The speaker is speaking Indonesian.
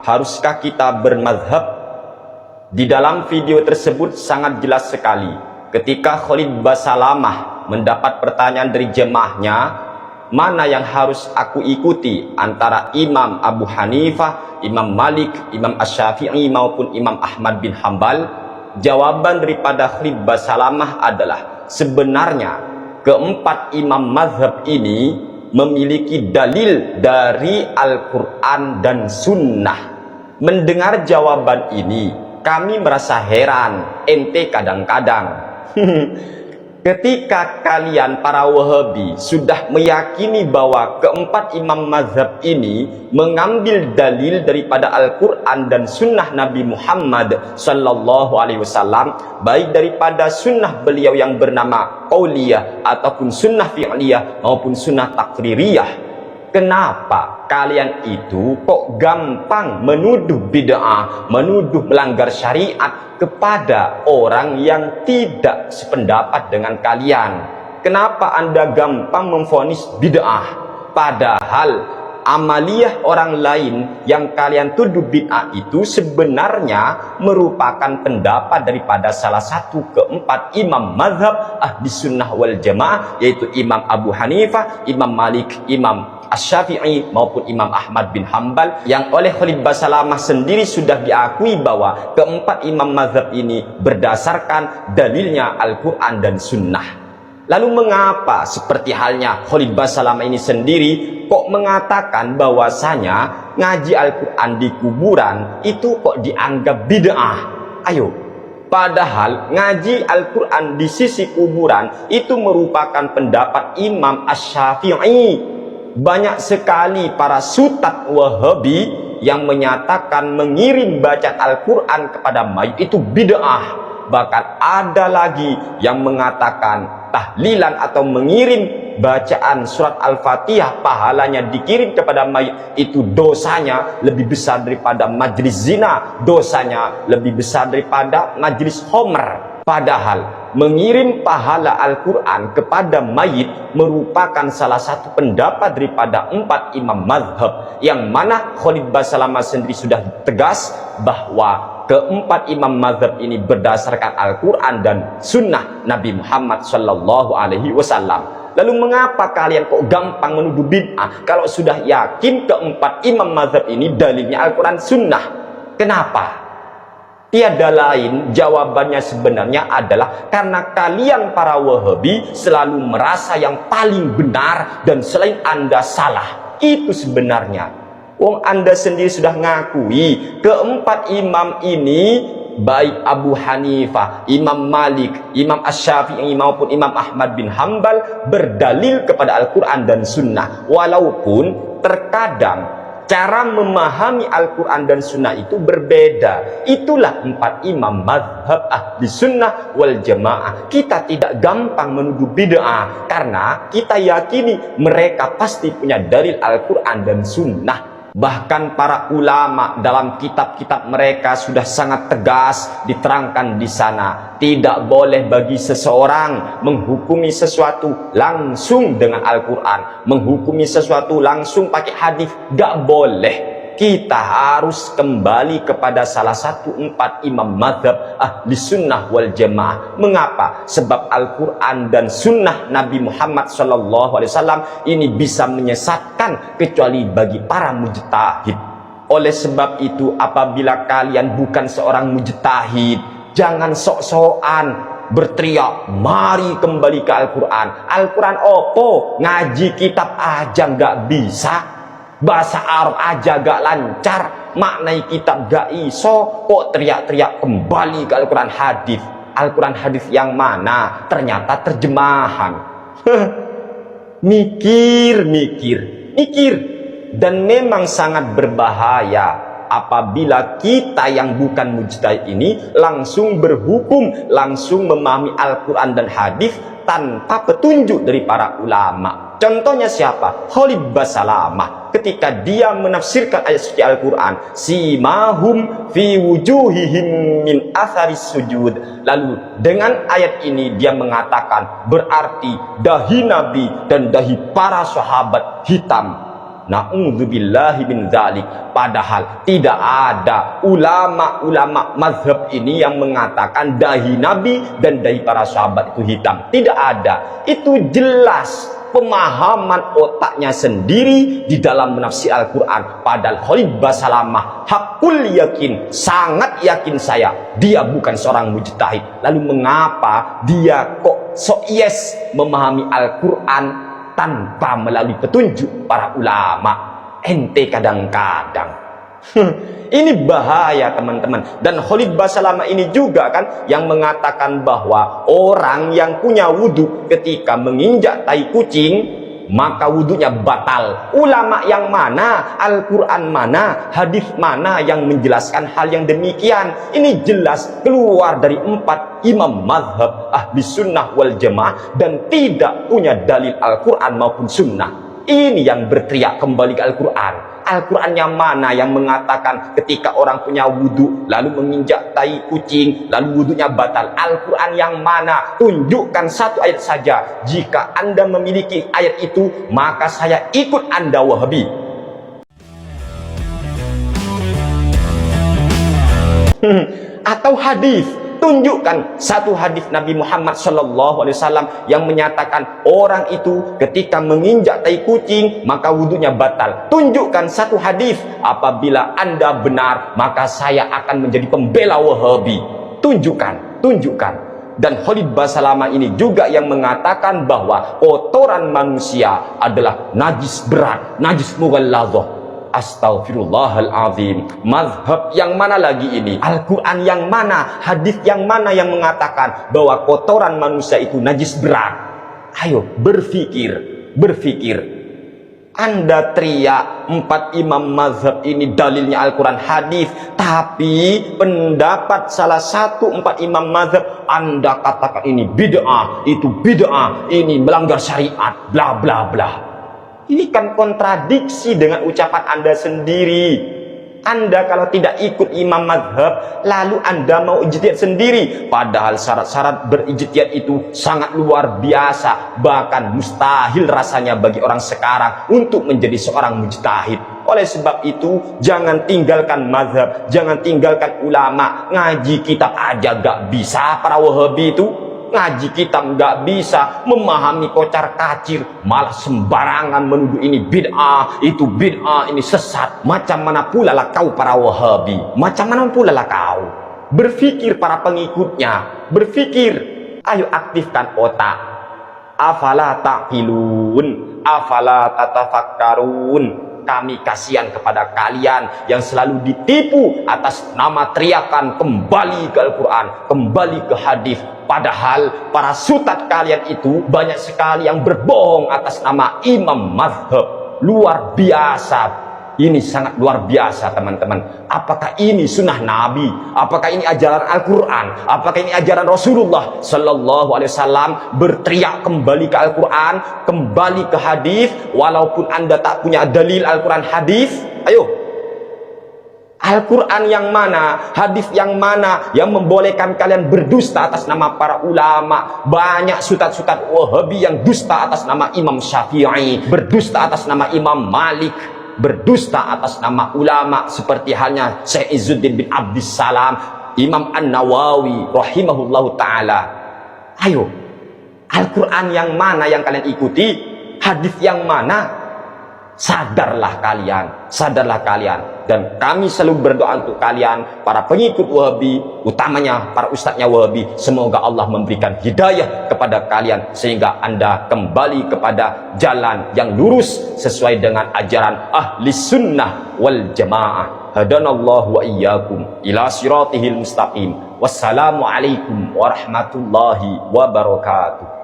Haruskah kita bermazhab? Di dalam video tersebut sangat jelas sekali ketika Khalid Basalamah mendapat pertanyaan dari jemaahnya, mana yang harus aku ikuti antara Imam Abu Hanifah, Imam Malik, Imam Asy-Syafi'i maupun Imam Ahmad bin Hambal. Jawaban daripada Khalid Basalamah adalah sebenarnya keempat imam mazhab ini memiliki dalil dari Al-Quran dan Sunnah. Mendengar jawaban ini, kami merasa heran. Ente kadang-kadang ketika kalian para Wahabi sudah meyakini bahwa keempat imam mazhab ini mengambil dalil daripada Al-Quran dan Sunnah Nabi Muhammad Sallallahu Alaihi Wasallam, baik daripada sunnah beliau yang bernama qauliyah ataupun sunnah fi'liyah maupun sunnah takririyah, kenapa kalian itu kok gampang menuduh bid'ah, menuduh melanggar syariat kepada orang yang tidak sependapat dengan kalian? Kenapa Anda gampang memvonis bid'ah? Padahal amaliyah orang lain yang kalian tuduh bid'ah itu sebenarnya merupakan pendapat daripada salah satu keempat imam mazhab ahli sunnah wal jamaah, yaitu Imam Abu Hanifah, Imam Malik, Imam Asy-Syafi'i maupun Imam Ahmad bin Hambal, yang oleh Khalid Basalamah sendiri sudah diakui bahwa keempat imam mazhab ini berdasarkan dalilnya Al-Quran dan Sunnah. Lalu mengapa seperti halnya Khalid Basalamah ini sendiri kok mengatakan bahwasanya ngaji Al-Quran di kuburan itu kok dianggap bid'ah? Ayo, padahal ngaji Al-Quran di sisi kuburan itu merupakan pendapat Imam Asy-Syafi'i. Banyak sekali para sutat Wahabi yang menyatakan mengirim bacaan Al-Quran kepada mayit itu bid'ah. Bahkan ada lagi yang mengatakan tahlilan atau mengirim bacaan surat Al-Fatihah pahalanya dikirim kepada mayit itu dosanya lebih besar daripada majlis zina, dosanya lebih besar daripada majlis homer. Padahal mengirim pahala Al-Quran kepada mayit merupakan salah satu pendapat daripada empat imam mazhab, yang mana Khalid Basalamah sendiri sudah tegas bahwa keempat imam mazhab ini berdasarkan Al-Quran dan Sunnah Nabi Muhammad Sallallahu Alaihi Wasallam. Lalu mengapa kalian kok gampang menuduh bid'ah kalau sudah yakin keempat imam mazhab ini dalilnya Al-Quran Sunnah? Kenapa? Tiada lain jawabannya sebenarnya adalah karena kalian para Wahabi selalu merasa yang paling benar dan selain Anda salah. Itu sebenarnya. Wong Anda sendiri sudah ngakui keempat imam ini, baik Abu Hanifah, Imam Malik, Imam Asy-Syafi'i maupun Imam Ahmad bin Hambal berdalil kepada Al-Quran dan Sunnah. Walaupun terkadang cara memahami Al-Quran dan Sunnah itu berbeda. Itulah empat imam mazhab ahli sunnah wal jamaah. Kita tidak gampang menuduh bid'ah karena kita yakini mereka pasti punya dalil Al-Quran dan Sunnah. Bahkan para ulama dalam kitab-kitab mereka sudah sangat tegas diterangkan di sana, tidak boleh bagi seseorang menghukumi sesuatu langsung dengan Al-Quran, menghukumi sesuatu langsung pakai hadis, gak boleh. Kita harus kembali kepada salah satu empat imam mazhab ahli sunnah wal jamaah. Mengapa? Sebab Al-Quran dan Sunnah Nabi Muhammad SAW ini bisa menyesatkan kecuali bagi para mujtahid. Oleh sebab itu, apabila kalian bukan seorang mujtahid, jangan sok-sokan berteriak, mari kembali ke Al-Quran. Al-Quran opo? Ngaji kitab aja nggak bisa, bahasa Arab aja gak lancar, maknai kitab gak iso, kok teriak-teriak kembali ke Al-Quran hadis. Al-Quran hadis yang mana? Ternyata terjemahan. Mikir. Dan memang sangat berbahaya apabila kita yang bukan mujtahid ini langsung berhukum, langsung memahami Al-Quran dan hadis tanpa petunjuk dari para ulama. Contohnya siapa? Khalid Basalamah. Ketika dia menafsirkan ayat suci Al-Quran, simahum fi wujuhihim min atharis sujud. Lalu dengan ayat ini dia mengatakan berarti dahi Nabi dan dahi para sahabat hitam. Na'udzubillahi min dzalik. Padahal tidak ada ulama-ulama mazhab ini yang mengatakan dahi Nabi dan dahi para sahabat itu hitam. Tidak ada. Itu jelas pemahaman otaknya sendiri di dalam menafsir Al-Quran. Padahal Khalid Basalamah hakul yakin, sangat yakin saya, dia bukan seorang mujtahid. Lalu mengapa dia kok so yes memahami Al-Quran tanpa melalui petunjuk para ulama? Ente kadang-kadang ini bahaya teman-teman. Dan Khalid Basalamah ini juga kan yang mengatakan bahwa orang yang punya wudhu ketika menginjak tai kucing maka wudhunya batal. Ulama yang mana, Al-Quran mana, hadis mana yang menjelaskan hal yang demikian? Ini jelas keluar dari 4 imam mazhab ahli sunnah wal jamaah dan tidak punya dalil Al-Quran maupun sunnah. Ini yang berteriak kembali ke Al-Quran. Al-Quran yang mana yang mengatakan ketika orang punya wudhu lalu menginjak tai kucing lalu wudhunya batal? Al-Quran yang mana? Tunjukkan satu ayat saja. Jika Anda memiliki ayat itu, maka saya ikut Anda Wahabi. Atau hadis. Tunjukkan satu hadis Nabi Muhammad SAW yang menyatakan orang itu ketika menginjak tai kucing maka wudhunya batal. Tunjukkan satu hadis. Apabila Anda benar, maka saya akan menjadi pembela Wahabi. Tunjukkan. Dan Khalid Basalamah ini juga yang mengatakan bahwa kotoran manusia adalah najis berat, najis mughalladzah. Astaghfirullahaladzim. Mazhab yang mana lagi ini? Al-Quran yang mana? Hadis yang mana yang mengatakan bahwa kotoran manusia itu najis berat? Ayo berpikir. Anda teriak 4 imam mazhab ini dalilnya Al-Quran hadis, tapi pendapat salah satu 4 imam mazhab Anda katakan ini bid'ah, itu bid'ah, ini melanggar syariat, bla bla bla. Ini kan kontradiksi dengan ucapan Anda sendiri. Anda kalau tidak ikut imam mazhab, lalu Anda mau ijtihad sendiri. Padahal syarat-syarat berijtihad itu sangat luar biasa. Bahkan mustahil rasanya bagi orang sekarang untuk menjadi seorang mujtahid. Oleh sebab itu, jangan tinggalkan mazhab, jangan tinggalkan ulama. Ngaji kitab aja gak bisa para Wahabi itu. Ngaji kitab nggak bisa, memahami kocar kacir, malah sembarangan menuduh ini bid'ah, itu bid'ah, ini sesat. Macam mana pula lah kau para Wahabi? Macam mana pula lah kau? Berpikir para pengikutnya, berpikir. Ayo aktifkan otak. Afala taqilun, afala tatafakkarun. Kami kasihan kepada kalian yang selalu ditipu atas nama teriakan kembali ke Al-Quran, kembali ke hadis. Padahal para sutat kalian itu banyak sekali yang berbohong atas nama imam mazhab. Luar biasa. Ini sangat luar biasa teman-teman. Apakah ini sunnah Nabi? Apakah ini ajaran Al-Quran? Apakah ini ajaran Rasulullah Sallallahu Alaihi Wasallam? Berteriak kembali ke Al-Quran, kembali ke hadis, walaupun Anda tak punya dalil Al-Quran hadis. Ayo, Al-Quran yang mana, hadis yang mana yang membolehkan kalian berdusta atas nama para ulama? Banyak sutat-sutat Wahabi yang dusta atas nama Imam Syafi'i, berdusta atas nama Imam Malik, berdusta atas nama ulama seperti halnya Syekh Izzuddin bin Abdissalam, Imam An-Nawawi rahimahullahu ta'ala. Ayo, Al-Quran yang mana yang kalian ikuti? Hadis yang mana? Sadarlah kalian. Dan kami selalu berdoa untuk kalian, para pengikut Wahabi, utamanya para ustadznya Wahabi. Semoga Allah memberikan hidayah kepada kalian sehingga Anda kembali kepada jalan yang lurus sesuai dengan ajaran ahli sunnah wal jamaah. Hadanallahu wa iyyakum ila siratihil mustaqim. Wassalamualaikum warahmatullahi wabarakatuh.